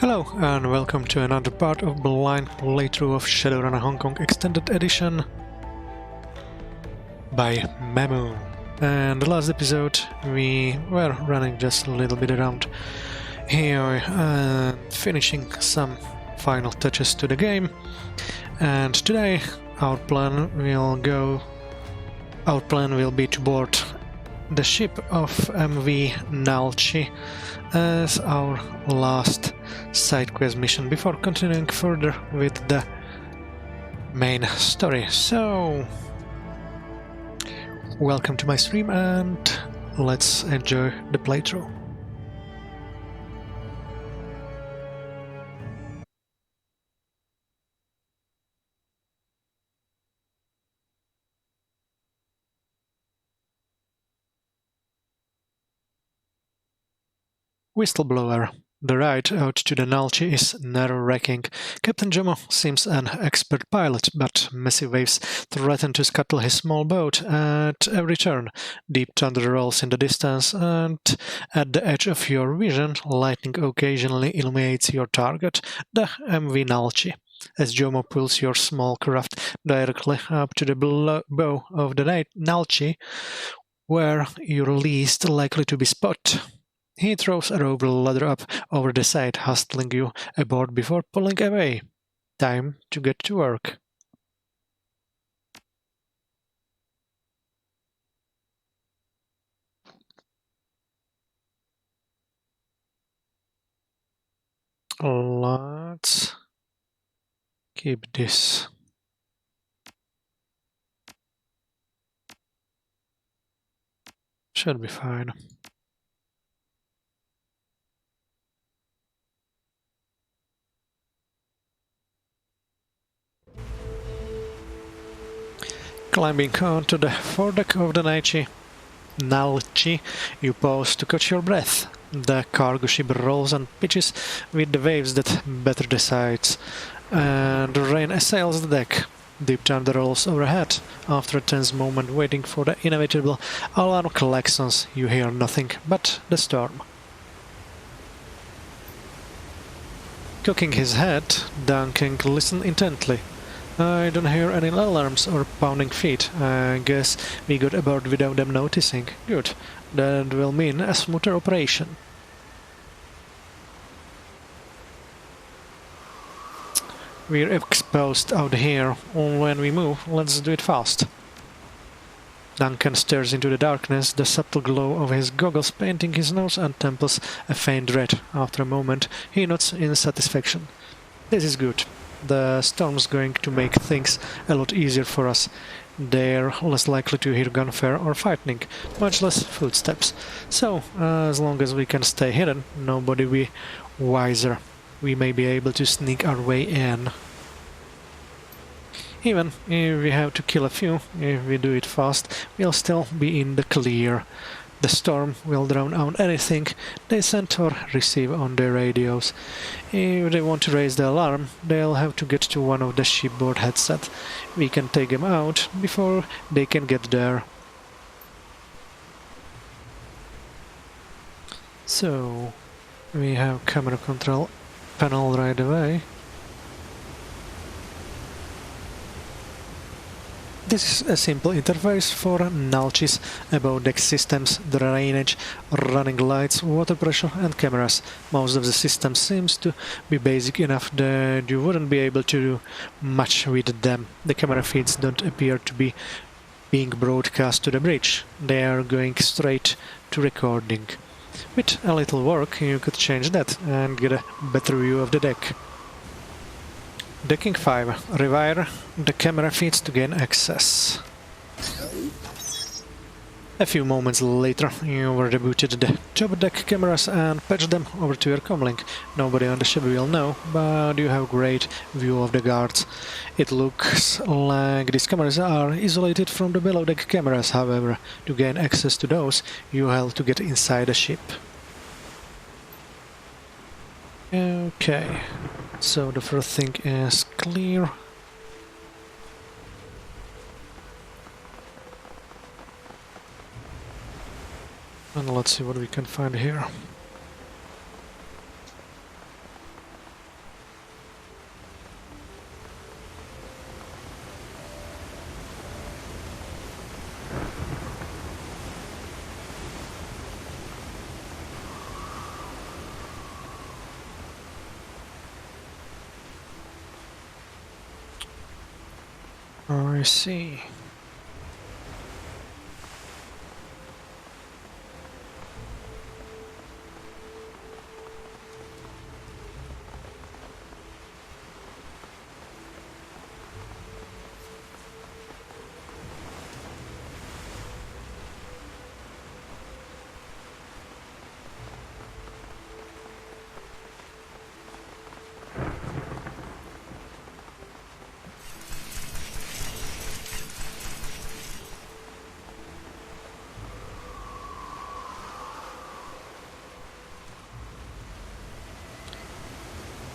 Hello and welcome to another part of blind playthrough of Shadowrun Hong Kong Extended Edition by Mamu. And the last episode we were running just a little bit around here and finishing some final touches to the game. And today our plan will be to board the ship of MV Nalchi as our last side quest mission before continuing further with the main story. So, welcome to my stream and let's enjoy the playthrough. Whistleblower. The ride out to the Nalchi is nerve-wracking. Captain Jomo seems an expert pilot, but massive waves threaten to scuttle his small boat at every turn. Deep thunder rolls in the distance, and at the edge of your vision, lightning occasionally illuminates your target, the MV Nalchi. As Jomo pulls your small craft directly up to the bow of the Nalchi, where you're least likely to be spotted. He throws a rope ladder up over the side, hustling you aboard before pulling away. Time to get to work. Let's keep this. Should be fine. Climbing onto the foredeck of the Nalchi, you pause to catch your breath. The cargo ship rolls and pitches with the waves that batter the sides, and the rain assails the deck. Deep thunder rolls overhead. After a tense moment waiting for the inevitable alarm klaxons, you hear nothing but the storm. Cocking his head, Duncan listens intently. I don't hear any alarms or pounding feet. I guess we got aboard without them noticing. Good. That will mean a smoother operation. We're exposed out here. When we move, let's do it fast. Duncan stares into the darkness, the subtle glow of his goggles painting his nose and temples a faint red. After a moment, he nods in satisfaction. This is good. The storm's going to make things a lot easier for us. They're less likely to hear gunfire or fighting, much less footsteps. So, as long as we can stay hidden, nobody will be wiser. We may be able to sneak our way in. Even if we have to kill a few, if we do it fast, we'll still be in the clear. The storm will drown out anything they send or receive on their radios. If they want to raise the alarm, they'll have to get to one of the shipboard headsets. We can take them out before they can get there. So, we have camera control panel right away. This is a simple interface for Nalchi's above-deck systems, drainage, running lights, water pressure and cameras. Most of the system seems to be basic enough that you wouldn't be able to do much with them. The camera feeds don't appear to be being broadcast to the bridge. They are going straight to recording. With a little work you could change that and get a better view of the deck. Decking 5. Rewire the camera feeds to gain access. A few moments later, you rebooted the top deck cameras and patched them over to your comlink. Nobody on the ship will know, but you have great view of the guards. It looks like these cameras are isolated from the below deck cameras, however, to gain access to those, you have to get inside the ship. Okay. So the first thing is clear. And let's see what we can find here. I see.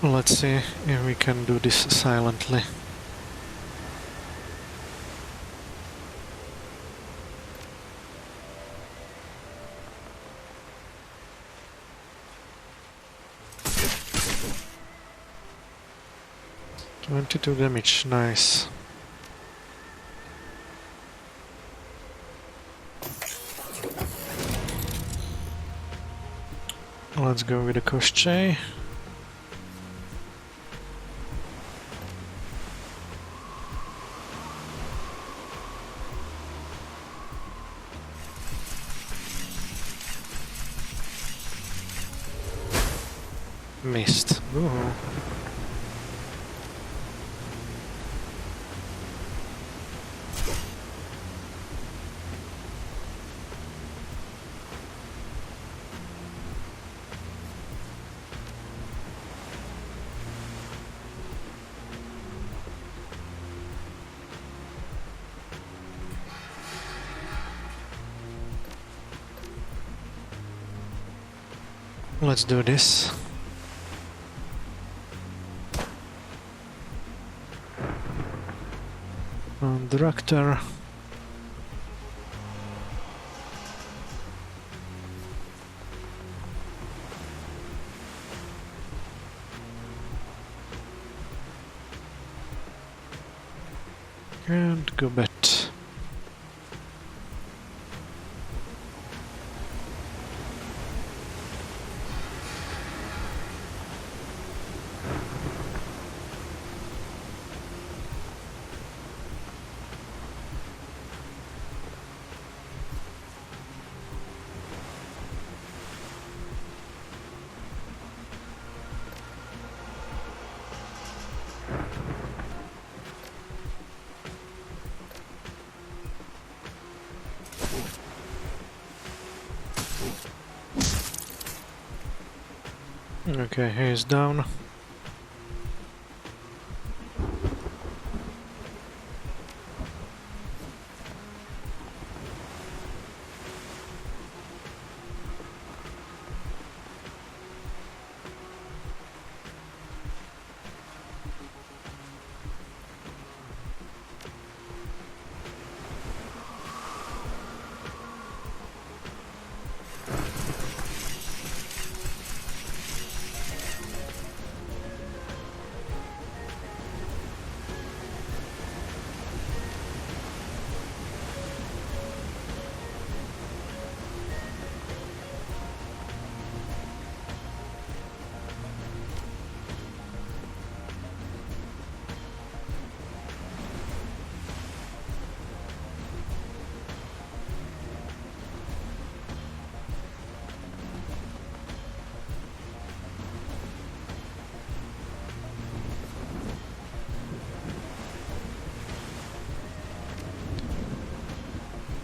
Let's see if we can do this silently. "22 damage, nice." Let's go with the Koshchei. Missed. Woohoo. Let's do this. Director. And go bet. Okay, he's down.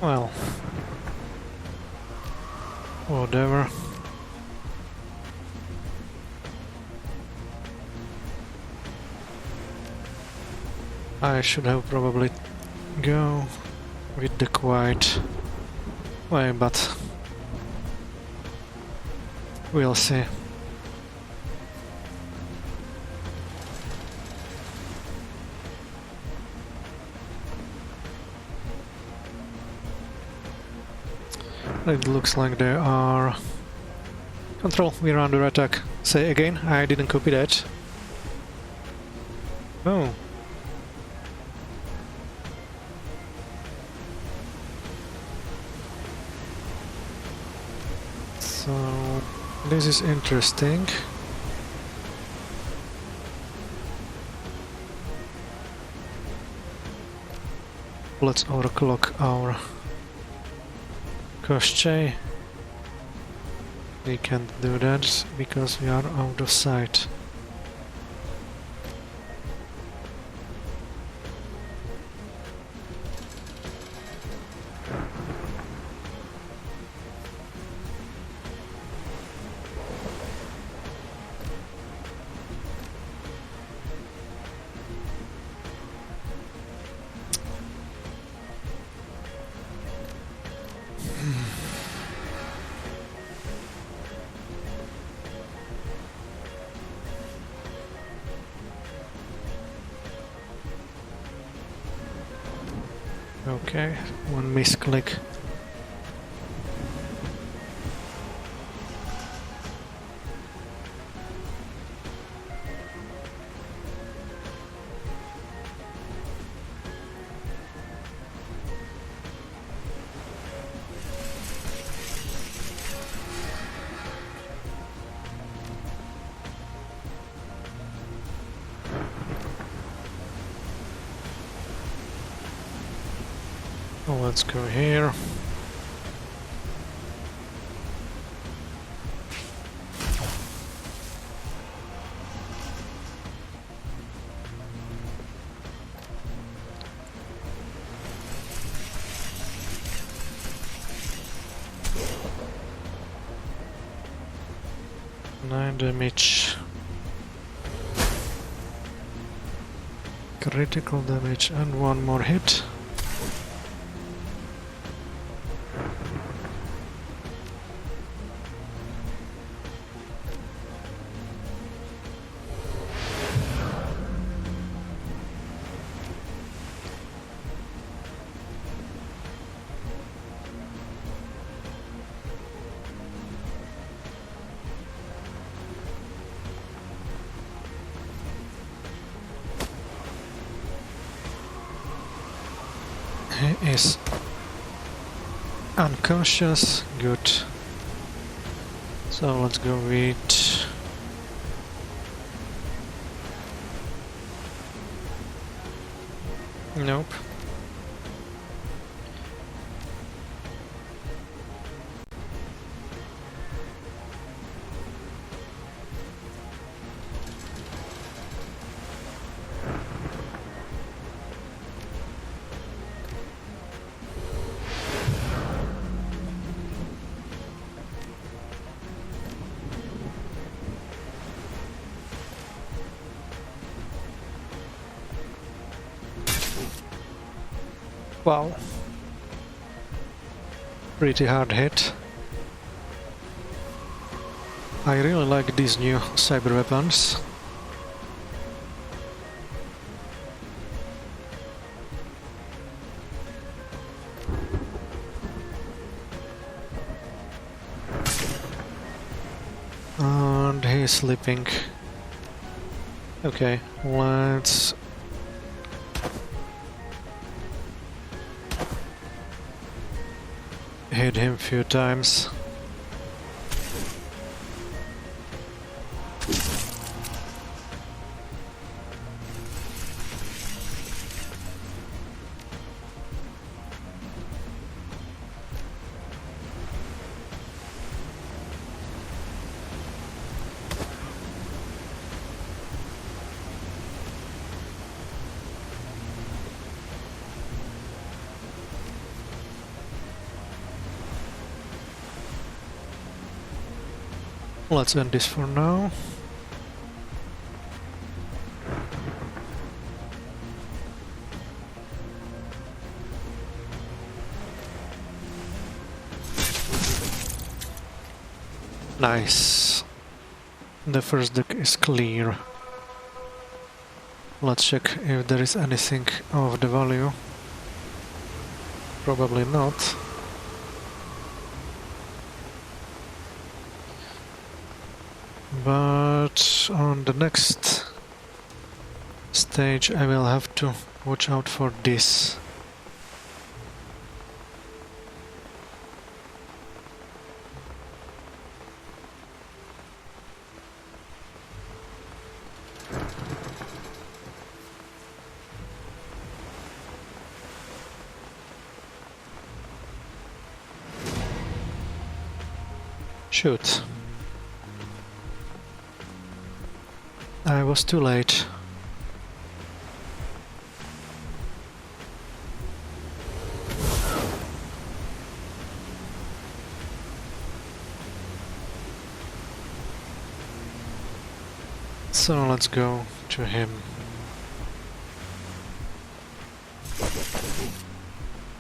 Well, whatever. I should have probably go with the quiet way, but we'll see. It looks like they are... Control, we're under attack. Say again, I didn't copy that. Oh. So, this is interesting. Let's overclock our Koshchei. We can't do that because we are out of sight. Okay, one misclick. Oh, let's go here. Nine damage. Critical damage and one more hit. He is unconscious. Good. So let's go with nope. Wow. Pretty hard hit. I really like these new cyber weapons. And he's sleeping. Okay, let's hit him a few times. Let's end this for now. Nice. The first deck is clear. Let's check if there is anything of the value. Probably not. But on the next stage I will have to watch out for this. Shoot. I was too late. So let's go to him.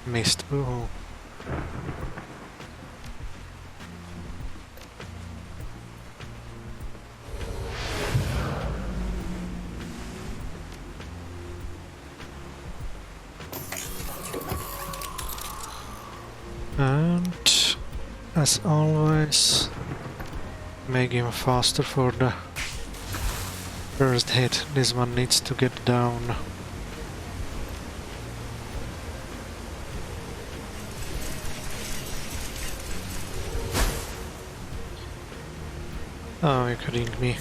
Missed. Ooh. And as always, make him faster for the first hit. This one needs to get down. Oh, you're kidding me.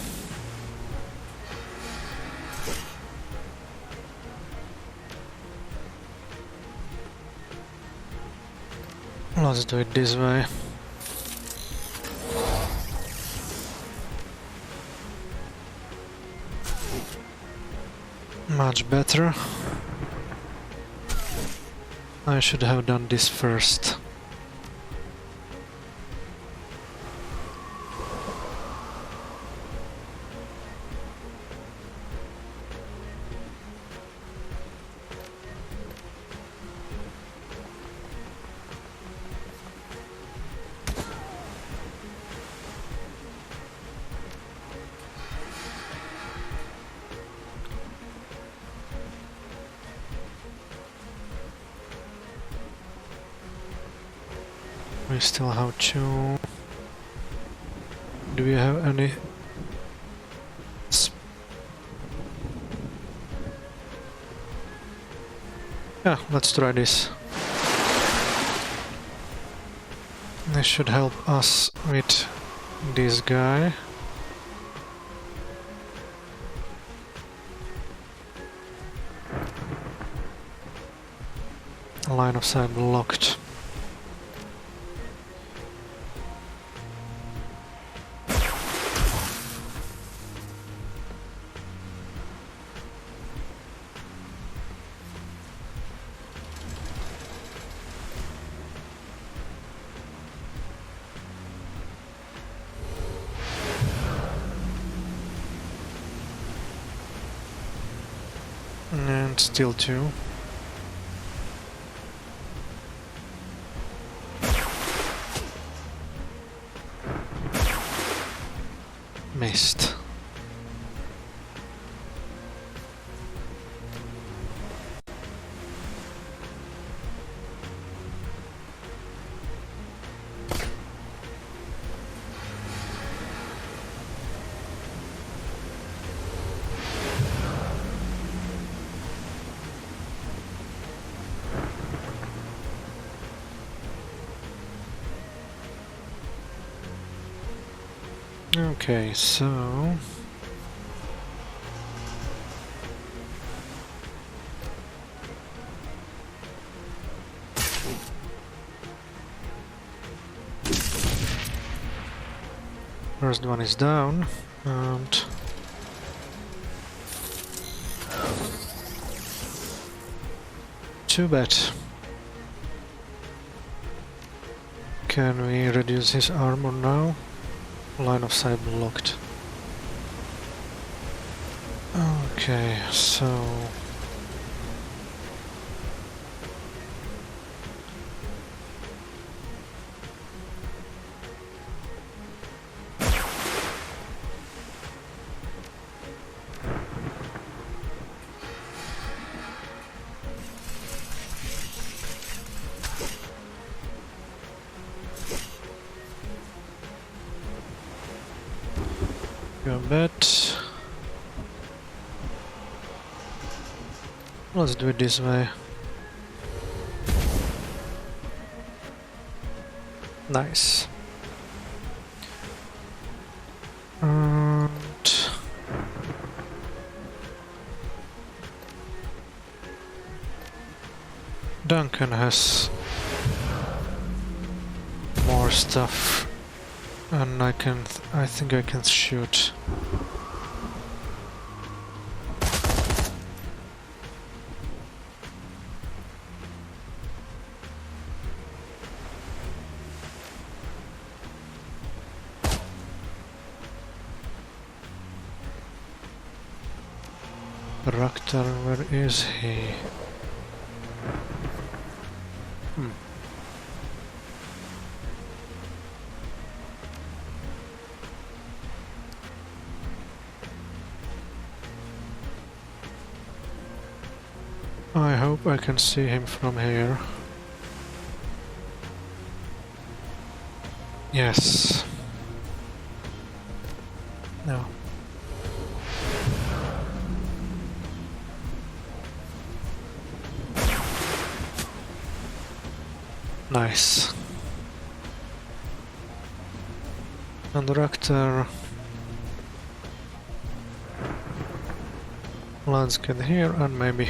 Let's do it this way. Much better. I should have done this first. We still have two. Do we have any? Yeah, let's try this. This should help us with this guy. Line of sight blocked. And still two. Missed. Okay, so first one is down, and too bad. Can we reduce his armor now? Line of sight blocked. Okay, so go bet. Let's do it this way. Nice. And Duncan has more stuff. And I think I can shoot. Raktar, where is he? I hope I can see him from here. Yes. No. Nice. And Raktar. Let's get here and maybe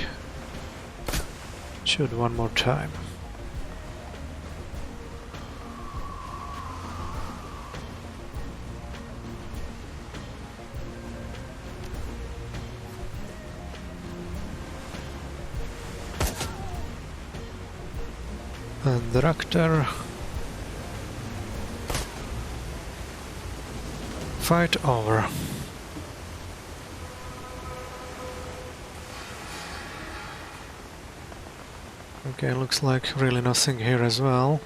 shoot one more time. And Raktar. Fight over. Okay, looks like really nothing here as well.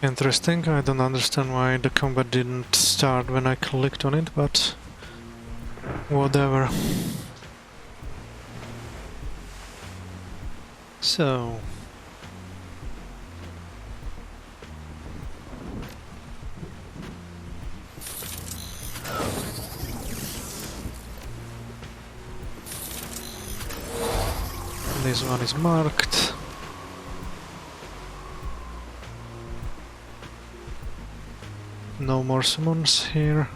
Interesting, I don't understand why the combat didn't start when I clicked on it, but whatever. So... this one is marked. No more summons here.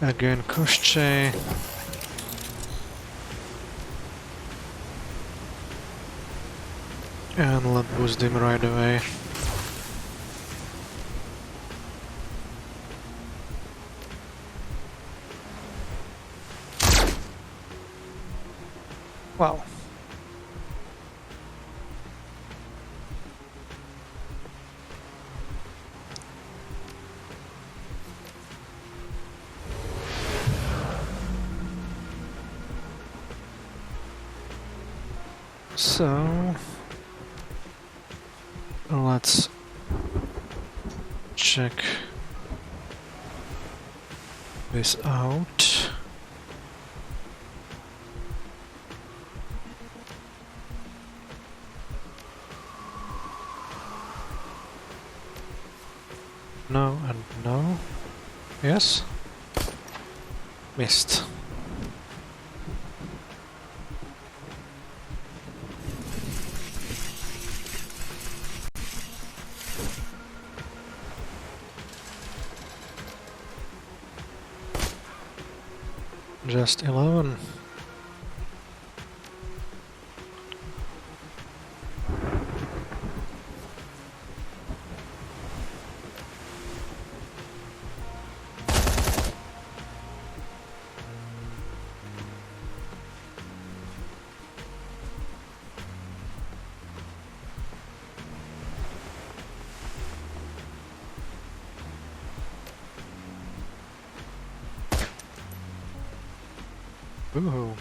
Again, Koshche. And let's boost him right away. Wow. So let's check this out. No and no. Yes? Missed. Just 11. Ooh.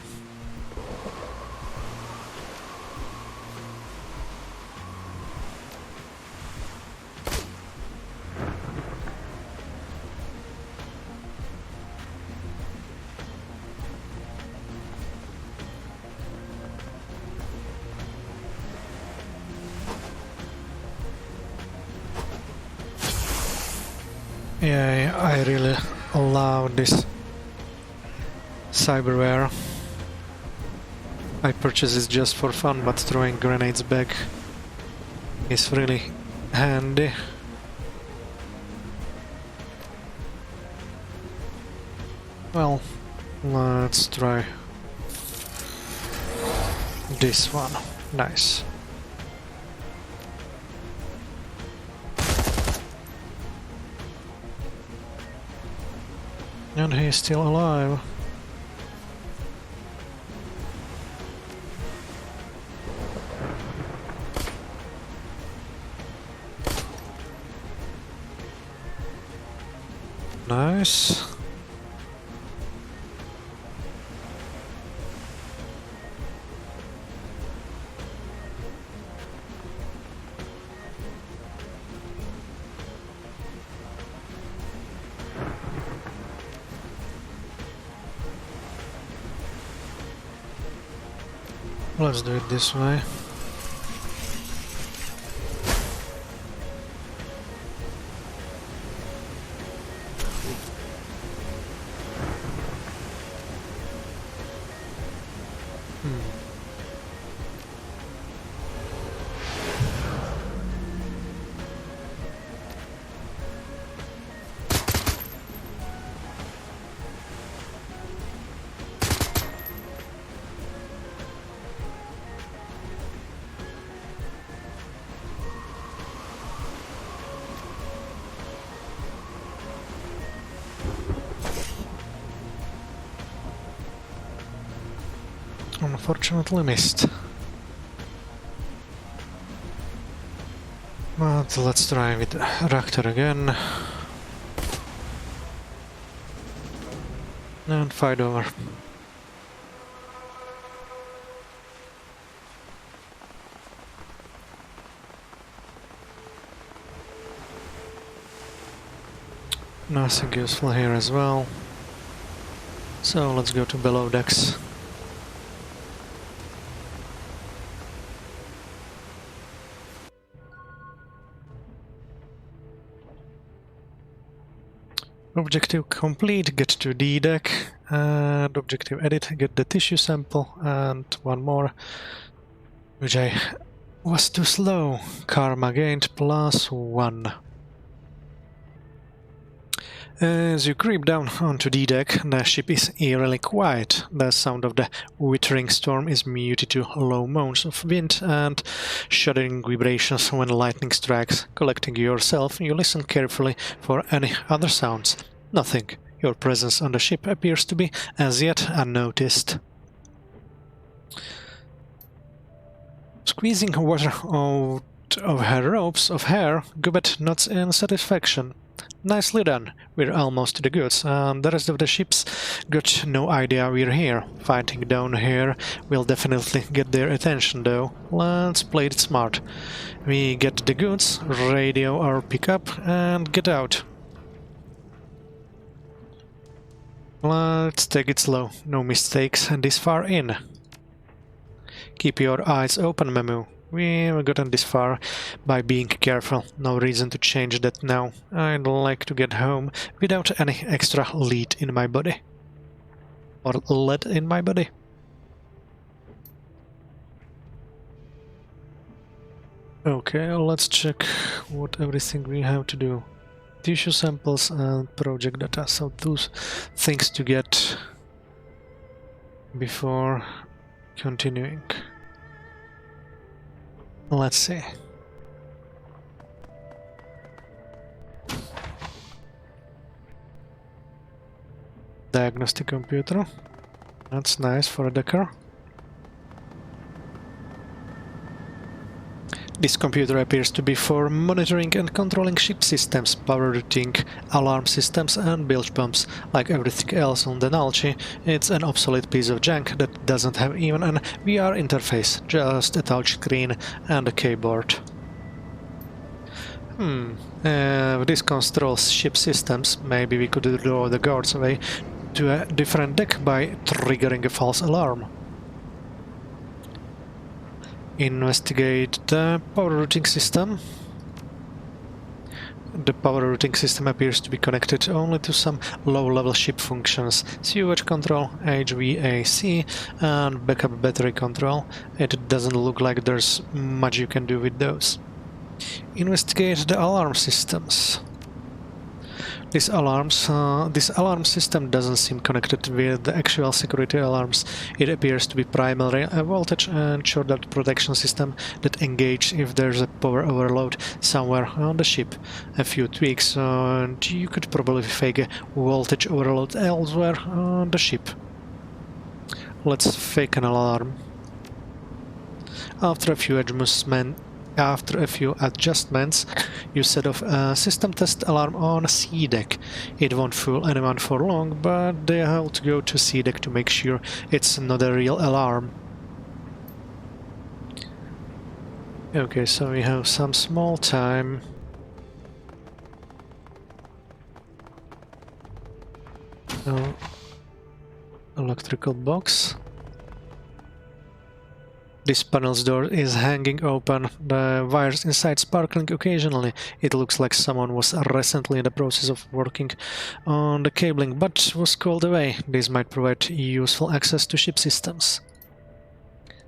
Yeah, I really love this cyberware. I purchased it just for fun, but throwing grenades back is really handy. Well, let's try this one. Nice. And he's still alive. Nice. Let's do it this way. Unfortunately missed. But let's try with reactor again. And fight over. Nothing useful here as well. So let's go to below decks. Objective complete, get to D deck, and objective edit, get the tissue sample, and one more, which I was too slow. Karma gained +1. As you creep down onto D deck, the ship is eerily quiet. The sound of the withering storm is muted to low moans of wind and shuddering vibrations when lightning strikes. Collecting yourself, you listen carefully for any other sounds. Nothing. Your presence on the ship appears to be as yet unnoticed. Squeezing water out of her ropes of hair, Gubbet nods in satisfaction. Nicely done. We're almost to the goods. The rest of the ships got no idea we're here. Fighting down here will definitely get their attention, though. Let's play it smart. We get the goods, radio our pickup, and get out. Let's take it slow. No mistakes this far in. Keep your eyes open, Memu. We've gotten this far by being careful. No reason to change that now. I'd like to get home without any extra lead in my body. Or lead in my body. Okay, let's check what everything we have to do. Tissue samples and project data. So those things to get before continuing. Let's see. Diagnostic computer. That's nice for a decker. This computer appears to be for monitoring and controlling ship systems, power routing, alarm systems and bilge pumps. Like everything else on the Nalchi, it's an obsolete piece of junk that doesn't have even an VR interface, just a touchscreen and a keyboard. If this controls ship systems, maybe we could lure the guards away to a different deck by triggering a false alarm. Investigate the power routing system. The power routing system appears to be connected only to some low-level ship functions, sewage control, HVAC and backup battery control. It doesn't look like there's much you can do with those. Investigate the alarm systems. This alarm system doesn't seem connected with the actual security alarms. It appears to be primarily a voltage and short protection system that engages if there's a power overload somewhere on the ship. A few tweaks and you could probably fake a voltage overload elsewhere on the ship. Let's fake an alarm. After a few adjustments, you set off a system test alarm on C deck. It won't fool anyone for long, but they have to go to C deck to make sure it's not a real alarm. Okay, so we have some small time. Oh, electrical box. This panel's door is hanging open, the wires inside sparkling occasionally. It looks like someone was recently in the process of working on the cabling, but was called away. This might provide useful access to ship systems.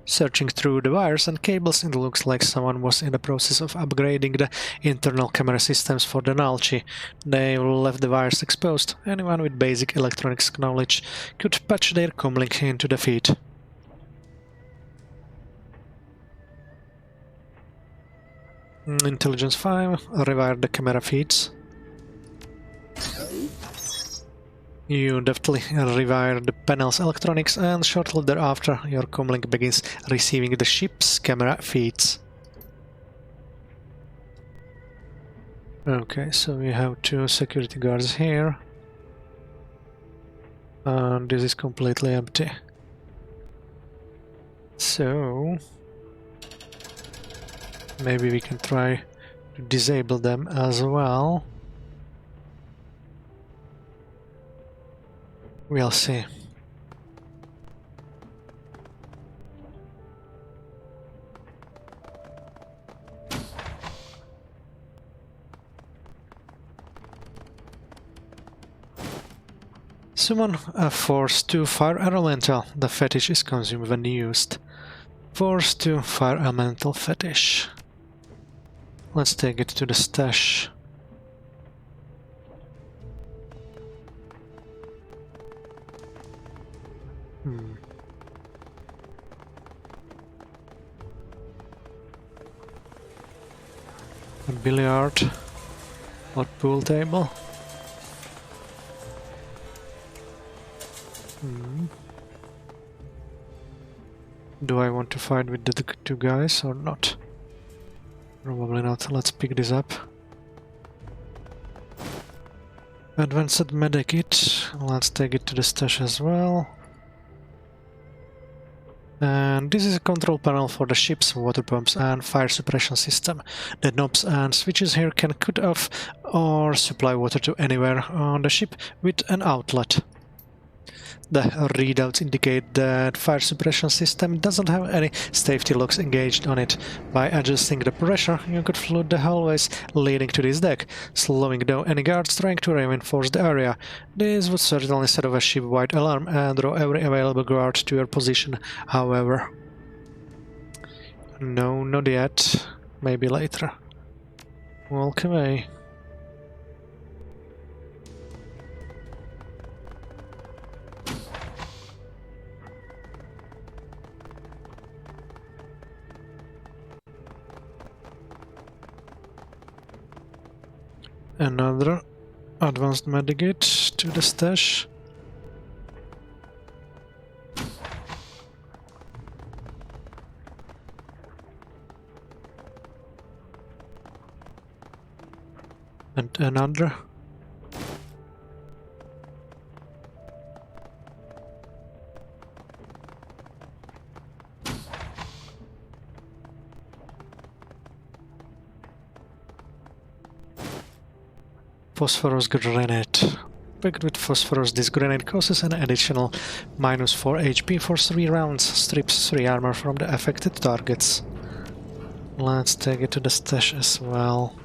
Searching through the wires and cables, it looks like someone was in the process of upgrading the internal camera systems for the Nalchi. They left the wires exposed. Anyone with basic electronics knowledge could patch their comlink into the feed. Intelligence 5, rewire the camera feeds. You deftly rewire the panel's electronics and shortly thereafter your comlink begins receiving the ship's camera feeds. Okay, so we have 2 security guards here. And this is completely empty. So maybe we can try to disable them as well. We'll see. Summon a Force 2 Fire Elemental. The fetish is consumed when used. Force 2 Fire Elemental Fetish. Let's take it to the stash. A billiard or pool table. Do I want to fight with the 2 guys or not? Probably not. Let's pick this up. Advanced medikit. Let's take it to the stash as well. And this is a control panel for the ship's water pumps and fire suppression system. The knobs and switches here can cut off or supply water to anywhere on the ship with an outlet. The readouts indicate that fire suppression system doesn't have any safety locks engaged on it. By adjusting the pressure, you could flood the hallways leading to this deck, slowing down any guards trying to reinforce the area. This would certainly set off a ship-wide alarm and draw every available guard to your position, however. No, not yet. Maybe later. Walk away. Another advanced medikit to the stash. And another. Phosphorus grenade. Packed with phosphorus, this grenade causes an additional -4 HP for 3 rounds, strips 3 armor from the affected targets. Let's take it to the stash as well.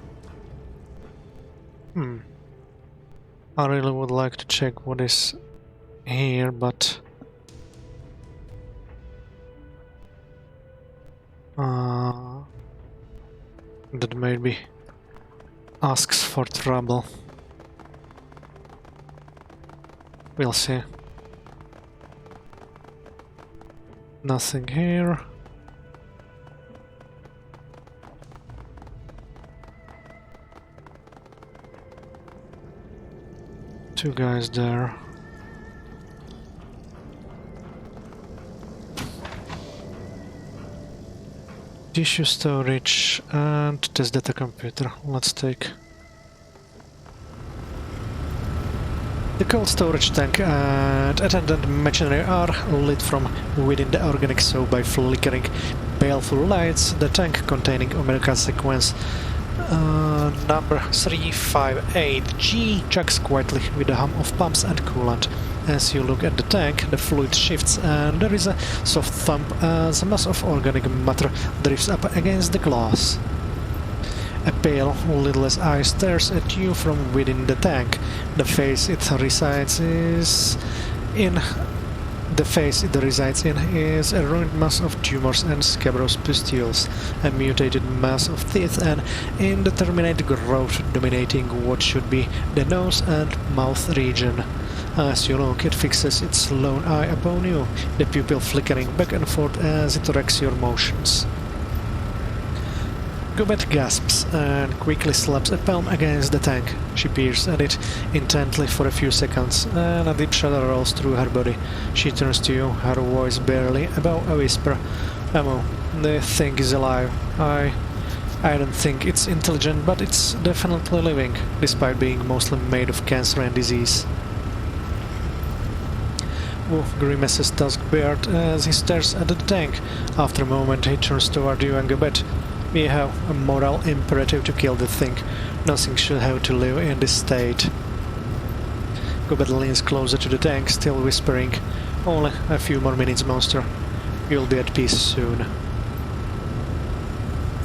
I really would like to check what is here, but that maybe asks for trouble. We'll see. Nothing here. Two guys there. Tissue storage and test data computer. Let's take the cold storage tank and attendant machinery are lit from within the organic, so by flickering baleful lights, the tank containing Omega sequence number 358G chugs quietly with a hum of pumps and coolant. As you look at the tank, the fluid shifts and there is a soft thump as a mass of organic matter drifts up against the glass. A pale, lidless eye stares at you from within the tank. The face it resides in is a ruined mass of tumors and scabrous pustules, a mutated mass of teeth and indeterminate growth dominating what should be the nose and mouth region. As you look, it fixes its lone eye upon you, the pupil flickering back and forth as it tracks your motions. Gubet gasps and quickly slaps a palm against the tank. She peers at it intently for a few seconds, and a deep shudder rolls through her body. She turns to you, her voice barely above a whisper. Amo, the thing is alive. I don't think it's intelligent, but it's definitely living, despite being mostly made of cancer and disease. Wolf grimaces Tuskbeard as he stares at the tank. After a moment, he turns toward you and Gubet. We have a moral imperative to kill the thing. Nothing should have to live in this state. Gubet leans closer to the tank, still whispering. Only a few more minutes, monster. You'll be at peace soon.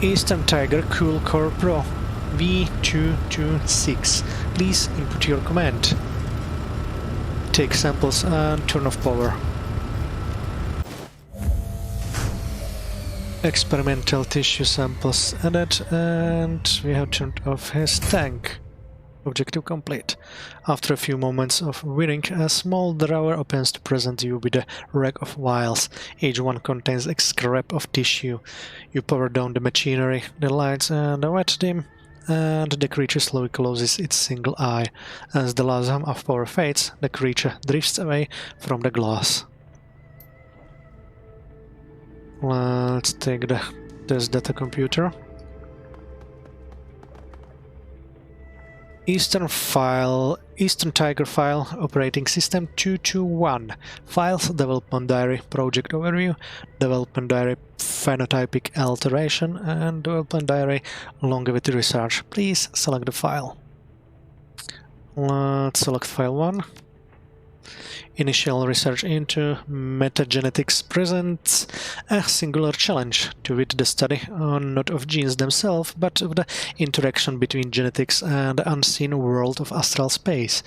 Eastern Tiger Cool Core Pro V226. Please input your command. Take samples and turn off power. Experimental tissue samples added, and we have turned off his tank. Objective complete. After a few moments of whirring, a small drawer opens to present you with a rack of vials. Each one contains a scrap of tissue. You power down the machinery, the lights and the wet dim, and the creature slowly closes its single eye. As the last hum of power fades, the creature drifts away from the glass. Let's take the test data computer. Eastern Tiger file, operating system 221. Files, development diary, project overview, development diary, phenotypic alteration, and development diary, longevity research. Please select the file. Let's select file 1. Initial research into metagenetics presents a singular challenge, to wit the study not of genes themselves, but of the interaction between genetics and the unseen world of astral space.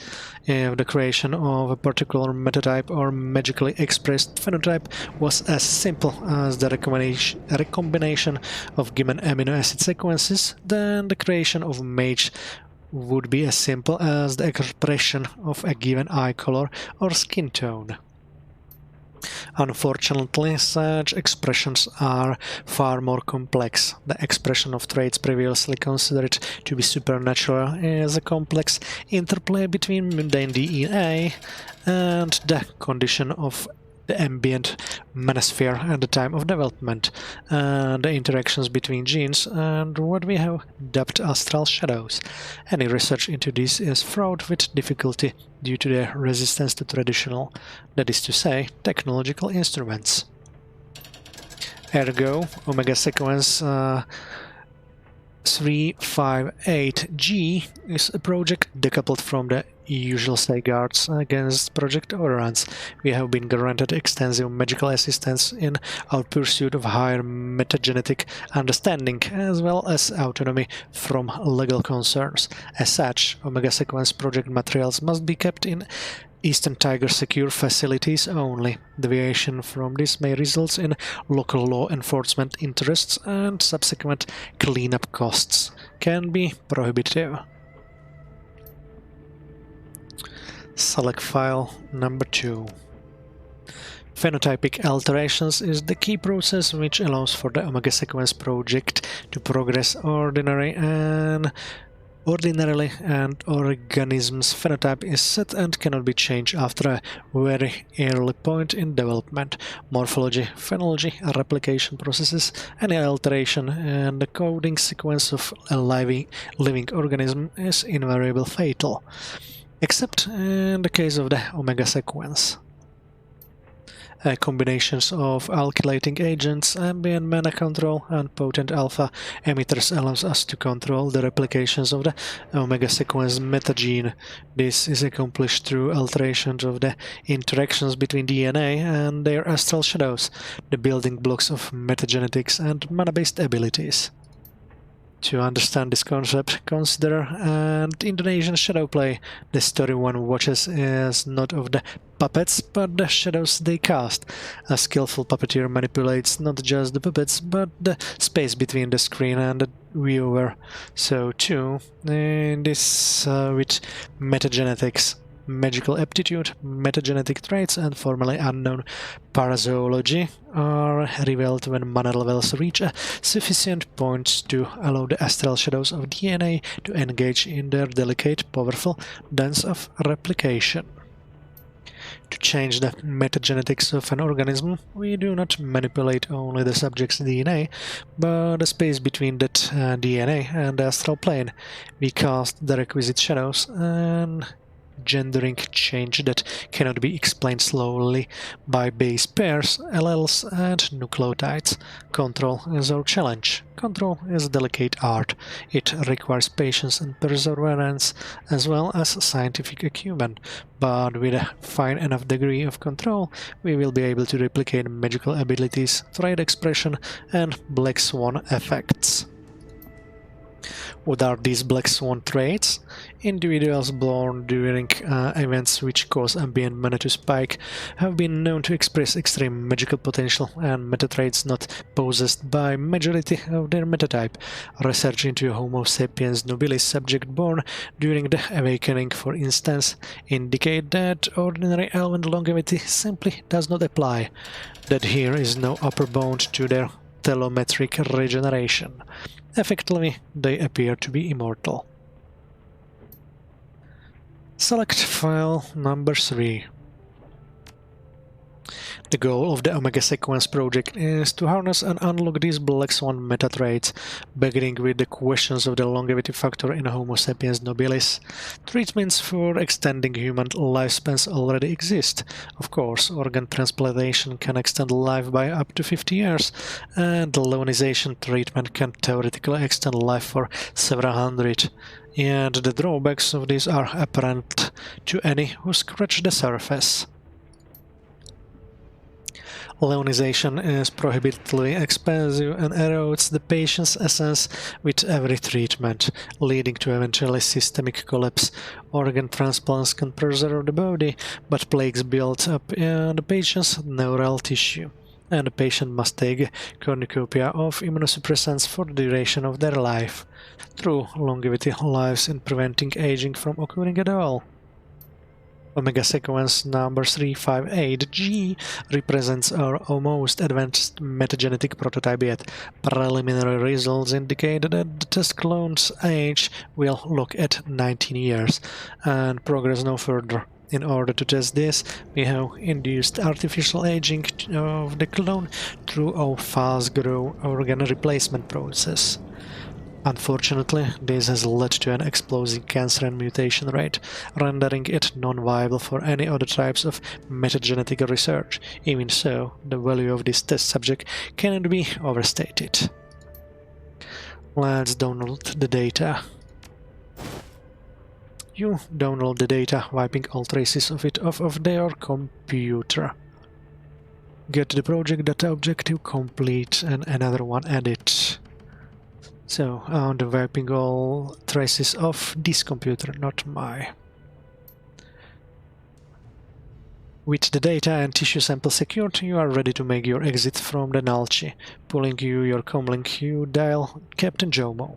If the creation of a particular metatype or magically expressed phenotype was as simple as the recombination of given amino acid sequences, then the creation of mage would be as simple as the expression of a given eye color or skin tone. Unfortunately, such expressions are far more complex. The expression of traits previously considered to be supernatural is a complex interplay between mundane DNA and the condition of the ambient manosphere at the time of development, and the interactions between genes, and what we have dubbed astral shadows. Any research into this is fraught with difficulty due to their resistance to traditional, that is to say, technological instruments. Ergo, Omega Sequence 358G is a project decoupled from the usual safeguards against project overruns. We have been granted extensive magical assistance in our pursuit of higher metagenetic understanding, as well as autonomy from legal concerns. As such, Omega Sequence project materials must be kept in Eastern Tiger secure facilities only. Deviation from this may result in local law enforcement interests, and subsequent cleanup costs can be prohibitive. Select file number 2. Phenotypic alterations is the key process which allows for the Omega Sequence project to progress ordinarily, and organism's phenotype is set and cannot be changed after a very early point in development. Morphology, phenology, replication processes, any alteration in the coding sequence of a living organism is invariably fatal, except in the case of the Omega Sequence. Combinations of alkylating agents, ambient mana control, and potent alpha emitters allows us to control the replications of the Omega Sequence metagene. This is accomplished through alterations of the interactions between DNA and their astral shadows, the building blocks of metagenetics and mana-based abilities. To understand this concept, consider an Indonesian shadow play. The story one watches is not of the puppets, but the shadows they cast. A skillful puppeteer manipulates not just the puppets, but the space between the screen and the viewer. So too, in this with metagenetics. Magical aptitude, metagenetic traits, and formerly unknown parazoology are revealed when mana levels reach a sufficient point to allow the astral shadows of DNA to engage in their delicate, powerful dance of replication. To change the metagenetics of an organism, we do not manipulate only the subject's DNA, but the space between that DNA and the astral plane. We cast the requisite shadows, and gendering change that cannot be explained slowly by base pairs, alleles, and nucleotides. Control is our challenge. Control is a delicate art. It requires patience and perseverance, as well as scientific acumen. But with a fine enough degree of control, we will be able to replicate magical abilities, trait expression, and black swan effects. What are these black swan traits? Individuals born during events which cause ambient mana to spike have been known to express extreme magical potential and meta traits not possessed by majority of their metatype. Research into Homo sapiens nobilis subject born during the awakening, for instance, indicate that ordinary elven longevity simply does not apply, that here is no upper bound to their telometric regeneration. Effectively, they appear to be immortal. Select file number 3. The goal of the Omega Sequence project is to harness and unlock these black swan meta traits, beginning with the questions of the longevity factor in Homo sapiens nobilis. Treatments for extending human lifespans already exist. Of course, organ transplantation can extend life by up to 50 years, and lionization treatment can theoretically extend life for several hundred. And the drawbacks of these are apparent to any who scratch the surface. Lionization is prohibitively expensive and erodes the patient's essence with every treatment, leading to eventually systemic collapse. Organ transplants can preserve the body, but plaques build up in the patient's neural tissue, and the patient must take a cornucopia of immunosuppressants for the duration of their life. True longevity lies in preventing aging from occurring at all. Omega Sequence number 358G represents our most advanced metagenetic prototype yet. Preliminary results indicate that the test clone's age will look at 19 years, and progress no further. In order to test this, we have induced artificial aging of the clone through a fast-grow organ replacement process. Unfortunately, this has led to an explosive cancer and mutation rate, rendering it non-viable for any other types of metagenetic research. Even so, the value of this test subject cannot be overstated. Let's download the data. You download the data, wiping all traces of it off of their computer. Get the project data objective complete and another one added. So, I'm wiping all traces of this computer, not my. With the data and tissue sample secured, you are ready to make your exit from the Nalchi. Pulling your comlink, you dial Captain Jomo.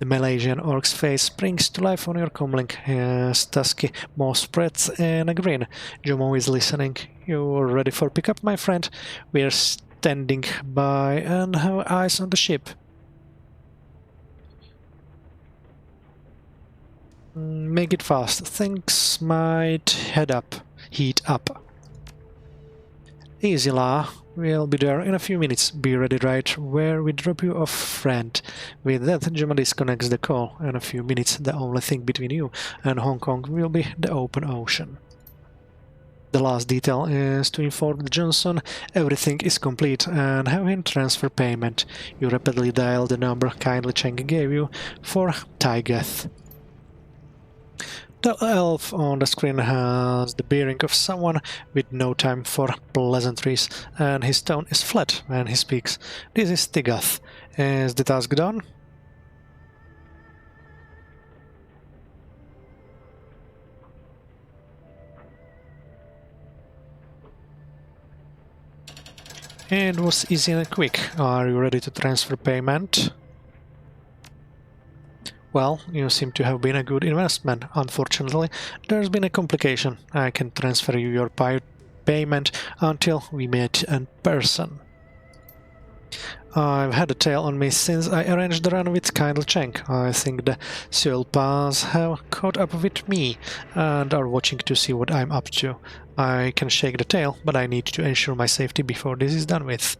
The Malaysian orc's face springs to life on your comlink. His tusky mouth spreads in a grin. Jomo is listening. You're ready for pickup, my friend? We're standing by and have eyes on the ship. Make it fast. Things might heat up. Easy, La. We'll be there in a few minutes. Be ready right where we drop you off, friend. With that, Gemma disconnects the call. In a few minutes, the only thing between you and Hong Kong will be the open ocean. The last detail is to inform Johnson everything is complete and have him transfer payment. You rapidly dial the number kindly Cheng gave you for Taigeth. The elf on the screen has the bearing of someone with no time for pleasantries, and his tone is flat when he speaks. This is Tigath. Is the task done? It was easy and quick. Are you ready to transfer payment? Well, you seem to have been a good investment. Unfortunately, there's been a complication. I can transfer you your payment until we meet in person. I've had a tail on me since I arranged the run with Kindle Cheng. I think the Seoul Pass have caught up with me and are watching to see what I'm up to. I can shake the tail, but I need to ensure my safety before this is done with.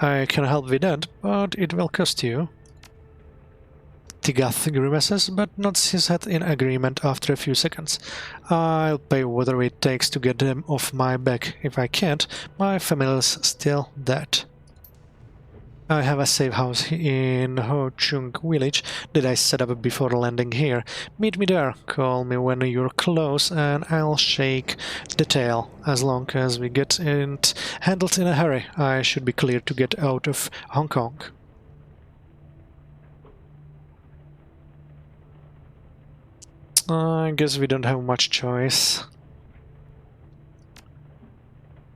I can help with that, but it will cost you. Tigath grimaces, but nods his head in agreement after a few seconds. I'll pay whatever it takes to get them off my back. If I can't, my family's still dead. I have a safe house in Ho Chung village that I set up before landing here. Meet me there, call me when you're close and I'll shake the tail. As long as we get it handled in a hurry, I should be clear to get out of Hong Kong. I guess we don't have much choice.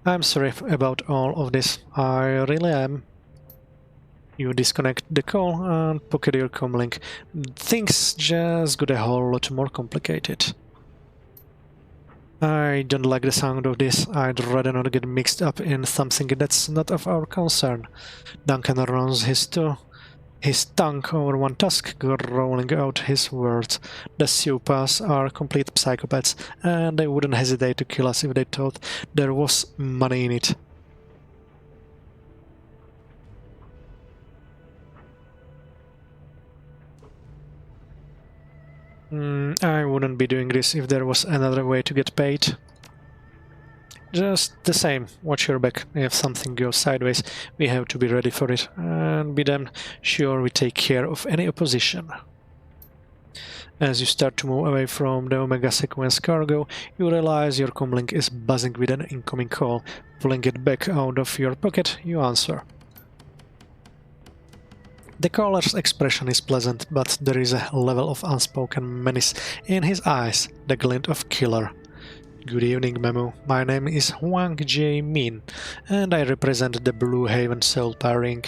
I'm sorry about all of this. I really am. You disconnect the call and pocket your comlink. Things just got a whole lot more complicated. I don't like the sound of this. I'd rather not get mixed up in something that's not of our concern. Duncan runs his tongue over one tusk, rolling out his words. The Siopas are complete psychopaths, and they wouldn't hesitate to kill us if they thought there was money in it. I wouldn't be doing this if there was another way to get paid. Just the same, watch your back. If something goes sideways, we have to be ready for it, and be damn sure we take care of any opposition. As you start to move away from the Omega Sequence cargo, you realize your comlink is buzzing with an incoming call. Pulling it back out of your pocket, you answer. The caller's expression is pleasant, but there is a level of unspoken menace in his eyes, the glint of killer. Good evening, Memu. My name is Huang J. Min, and I represent the Blue Haven Soul Ring.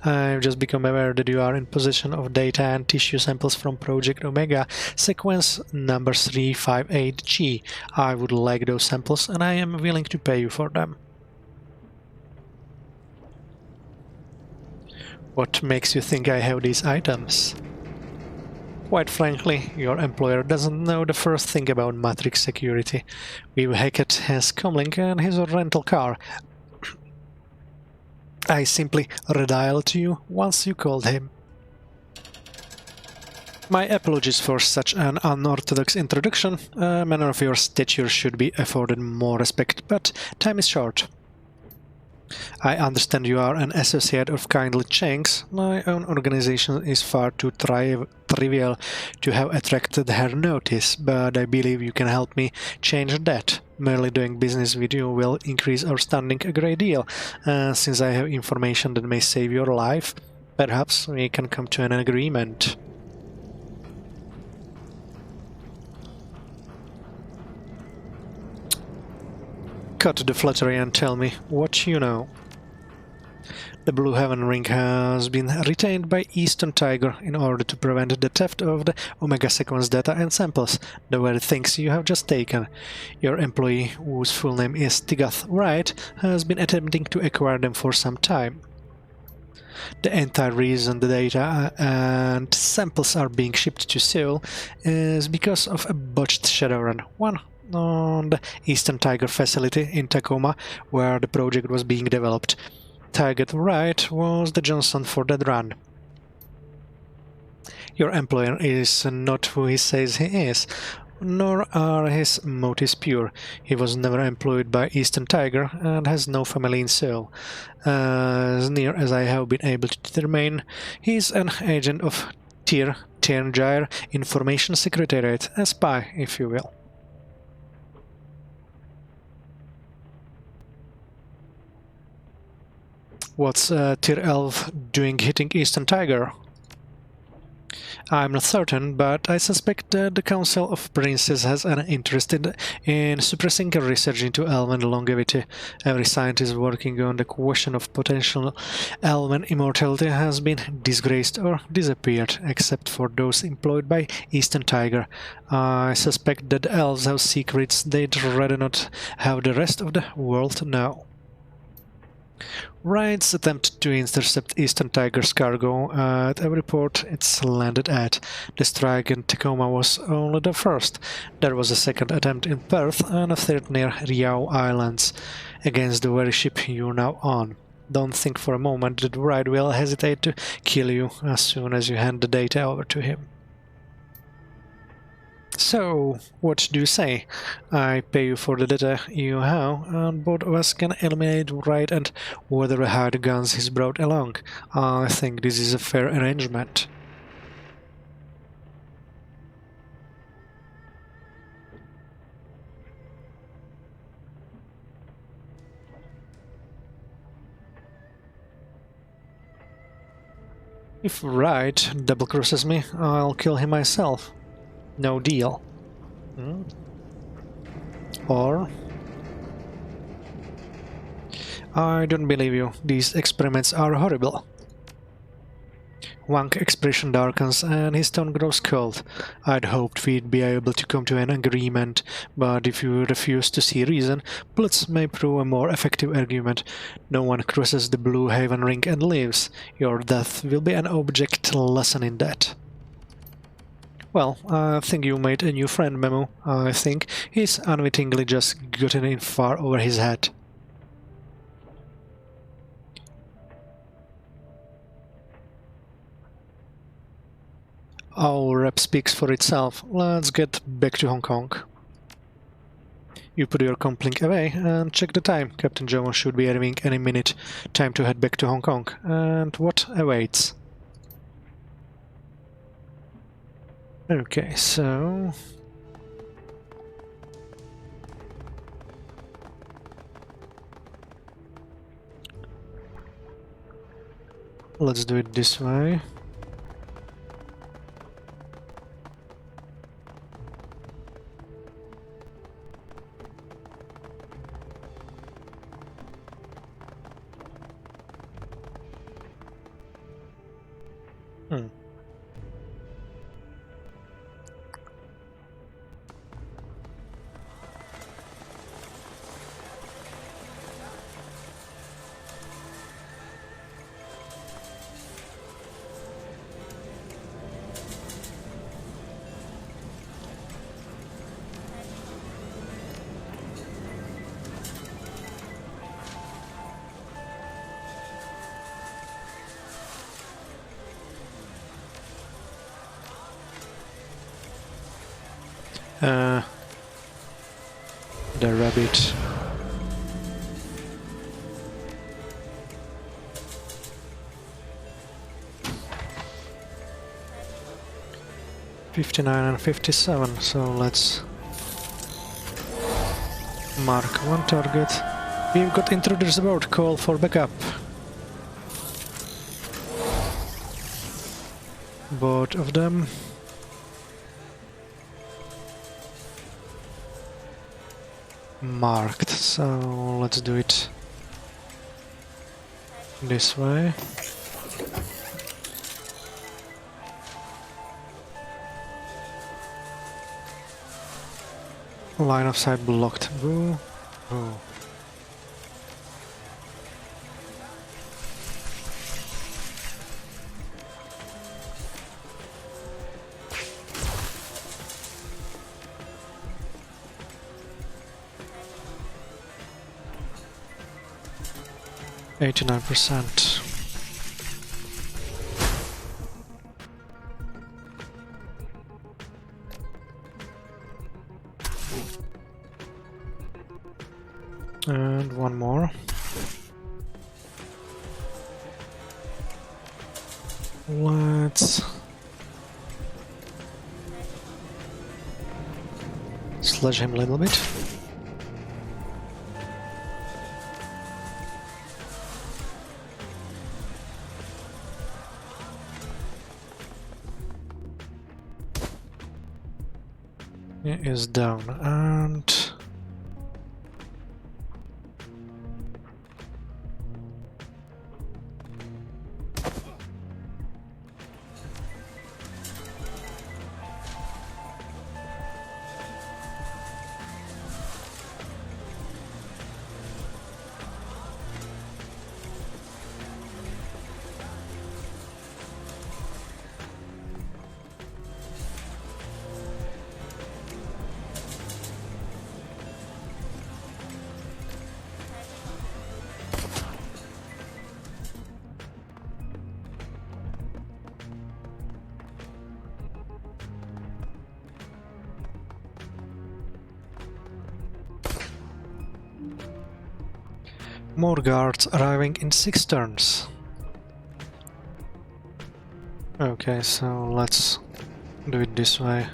I've just become aware that you are in possession of data and tissue samples from Project Omega, sequence number 358G. I would like those samples, and I am willing to pay you for them. What makes you think I have these items? Quite frankly, your employer doesn't know the first thing about Matrix security. We hacked his comlink and his rental car. I simply redialed you once you called him. My apologies for such an unorthodox introduction. A man of your stature should be afforded more respect, but time is short. I understand you are an associate of Kindly Cheng's. My own organization is far too trivial to have attracted her notice, but I believe you can help me change that. Merely doing business with you will increase our standing a great deal, since I have information that may save your life. Perhaps we can come to an agreement. Cut the flattery and tell me what you know. The Blue Heaven Ring has been retained by Eastern Tiger in order to prevent the theft of the Omega Sequence data and samples, the very things you have just taken. Your employee, whose full name is Tigath Wright, has been attempting to acquire them for some time. The entire reason the data and samples are being shipped to Seoul is because of a botched Shadowrun, one on the Eastern Tiger facility in Tacoma, where the project was being developed. Tigath Wright was the Johnson for that run. Your employer is not who he says he is, nor are his motives pure. He was never employed by Eastern Tiger and has no family in Seoul. As near as I have been able to determine, he is an agent of Tianjir Information Secretariat, a spy, if you will. What's Tier 11 doing hitting Eastern Tiger? I'm not certain, but I suspect that the Council of Princes has an interest in suppressing research into elven longevity. Every scientist working on the question of potential elven immortality has been disgraced or disappeared, except for those employed by Eastern Tiger. I suspect that the elves have secrets they'd rather not have the rest of the world know. Wright's attempt to intercept Eastern Tiger's cargo at every port it's landed at. The strike in Tacoma was only the first. There was a second attempt in Perth and a third near Riau Islands, against the very ship you're now on. Don't think for a moment that Wright will hesitate to kill you as soon as you hand the data over to him. So, what do you say? I pay you for the data you have, and both of us can eliminate Wright and whatever hard guns he's brought along. I think this is a fair arrangement. If Wright double-crosses me, I'll kill him myself. No deal. Or... I don't believe you. These experiments are horrible. Wang's expression darkens and his tone grows cold. I'd hoped we'd be able to come to an agreement, but if you refuse to see reason, bullets may prove a more effective argument. No one crosses the Blue Haven Ring and lives. Your death will be an object lesson in that. Well, I think you made a new friend, Memo. I think he's unwittingly just gotten in far over his head. Our rep speaks for itself. Let's get back to Hong Kong. You put your comlink away and check the time. Captain Jomo should be arriving any minute. Time to head back to Hong Kong. And what awaits? Okay, so... let's do it this way. The rabbit. $59 and $57, so let's mark one target. We've got intruders aboard, call for backup. Both of them. Marked, so let's do it this way. Line of sight blocked. Boo. Boo. %. And one more. Let's sledge him a little bit. He is down, and more guards arriving in 6 turns. Okay, so let's do it this way.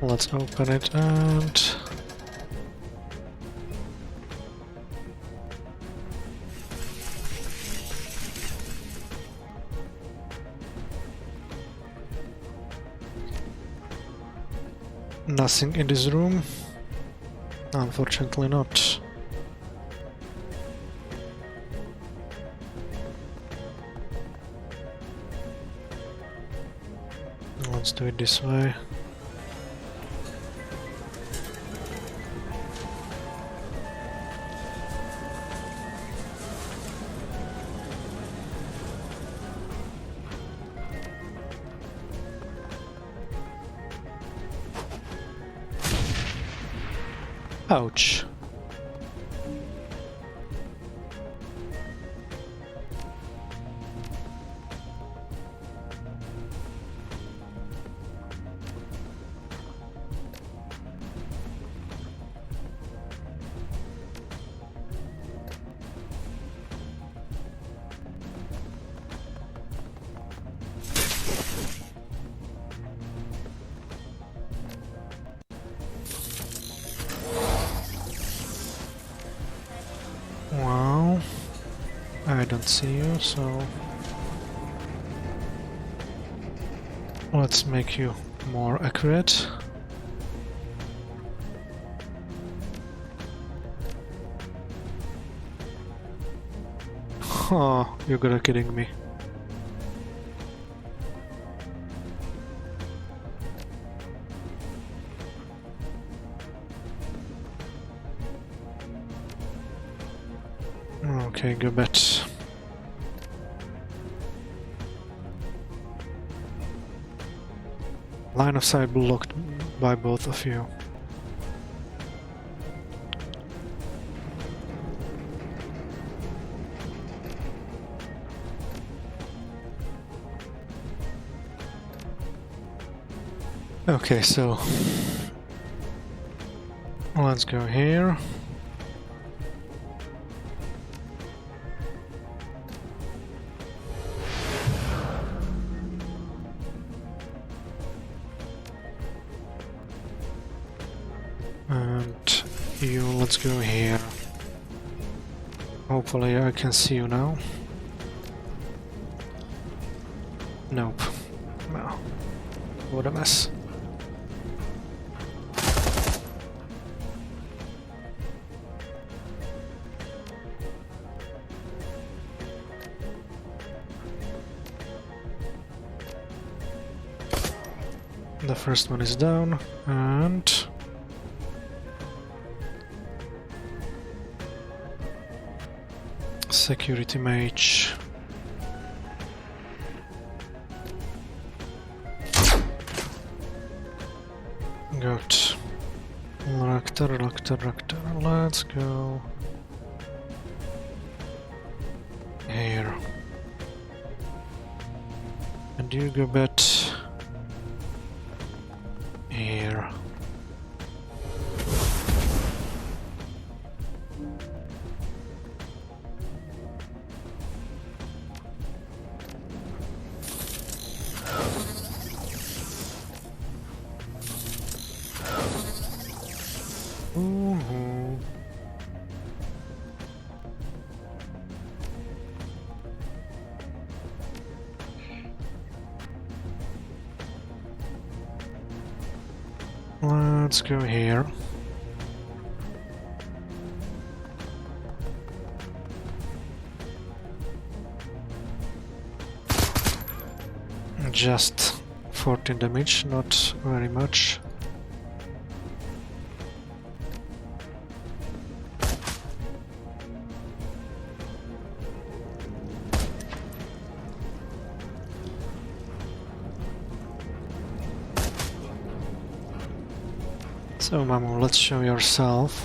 Let's open it and nothing in this room. Unfortunately not. Let's do it this way. Ouch. Wow, I don't see you, so let's make you more accurate. Oh, you gotta kidding me. Okay, go bet. Line of sight blocked by both of you. Okay, so let's go here. And you, let's go here. Hopefully I can see you now. Nope. No. What a mess. The first one is down, and security mage. Good. Rector, let's go here. And you go bet here. Ooh. Let's go here. Just 14 damage, not very much. So Mamu, let's show yourself.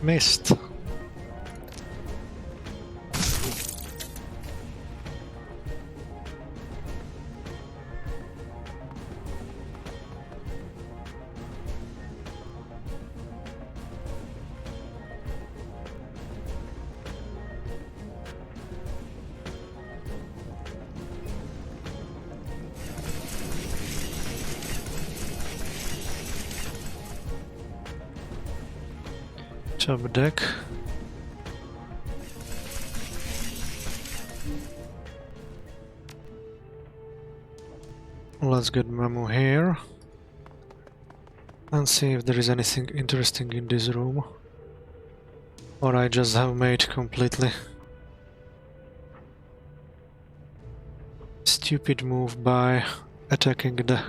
Missed. Top deck. Let's get Mamu here and see if there is anything interesting in this room, or I just have made completely stupid move by attacking the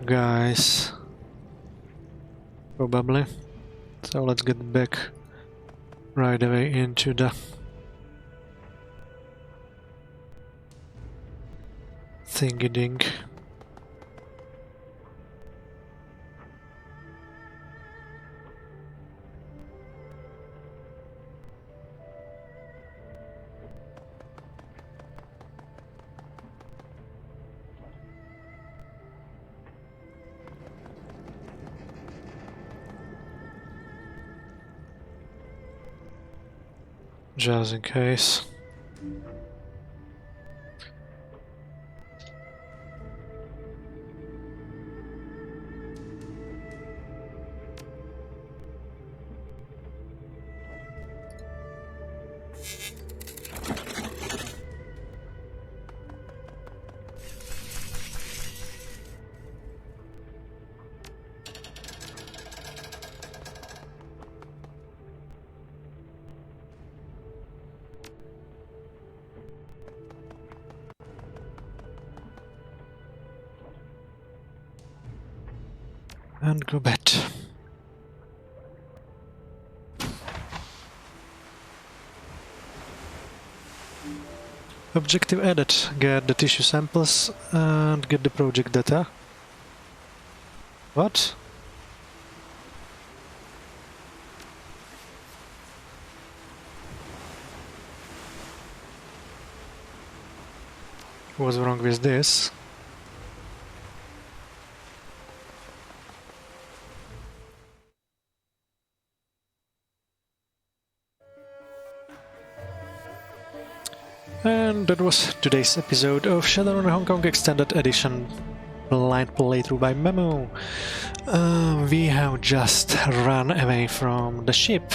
guys, probably. So let's get back right away into the thingy-ding. Just in case. And go bet. Objective added. Get the tissue samples and get the project data. What? What's wrong with this? And that was today's episode of Shadowrun Hong Kong Extended Edition blind playthrough by Memo. We have just run away from the ship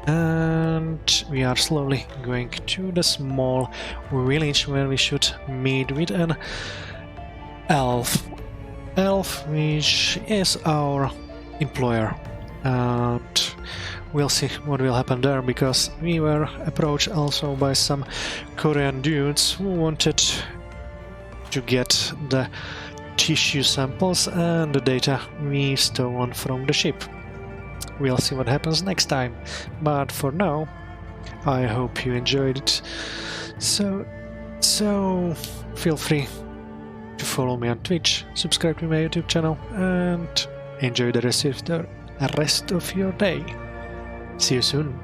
and we are slowly going to the small village where we should meet with an elf. Which is our employer. And we'll see what will happen there, because we were approached also by some Korean dudes who wanted to get the tissue samples and the data we stolen from the ship. We'll see what happens next time, but for now, I hope you enjoyed it. So feel free to follow me on Twitch, subscribe to my YouTube channel, and enjoy the rest of your day. See you soon.